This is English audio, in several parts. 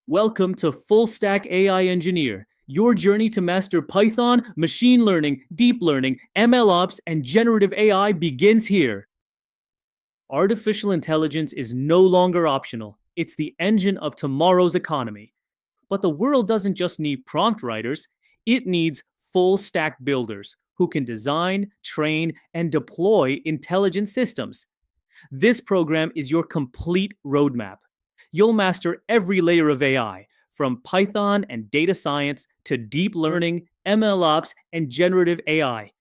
Welcome to Full Stack AI Engineer, your journey to master Python, machine learning, deep learning, MLOps, and generative AI begins here. Artificial intelligence is no longer optional. It's the engine of tomorrow's economy. But the world doesn't just need prompt writers, it needs full stack builders who can design, train, and deploy intelligent systems. This program is your complete roadmap. You'll master every layer of AI, from Python and data science to deep learning, MLOps, and generative AI.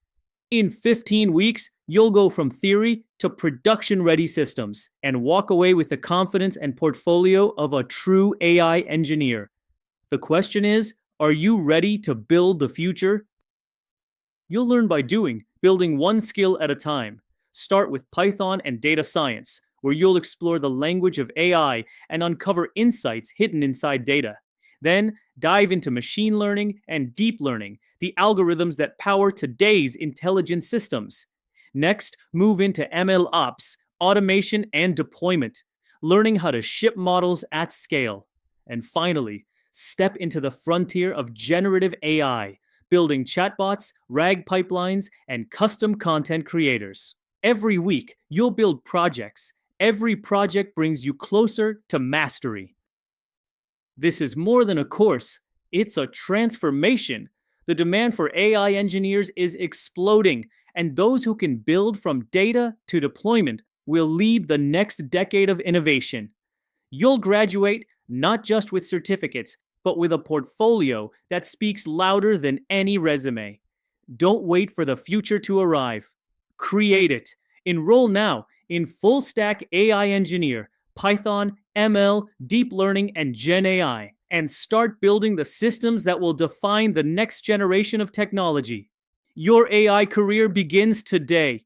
In 15 weeks, you'll go from theory to production ready systems and walk away with the confidence and portfolio of a true AI engineer. The question is, are you ready to build the future? You'll learn by doing, building one skill at a time. Start with Python and data science, where you'll explore the language of AI and uncover insights hidden inside data. Then, dive into machine learning and deep learning, the algorithms that power today's intelligent systems. Next, move into ML ops, automation and deployment, learning how to ship models at scale. And finally, step into the frontier of generative AI, building chatbots, RAG pipelines, and custom content creators. Every week, you'll build projects. Every project brings you closer to mastery. This is more than a course, it's a transformation. The demand for AI engineers is exploding, and those who can build from data to deployment will lead the next decade of innovation. You'll graduate not just with certificates, but with a portfolio that speaks louder than any resume. Don't wait for the future to arrive. Create it. Enroll now in Full Stack AI Engineer, Python, ML, Deep Learning, and Gen AI, and start building the systems that will define the next generation of technology. Your AI career begins today.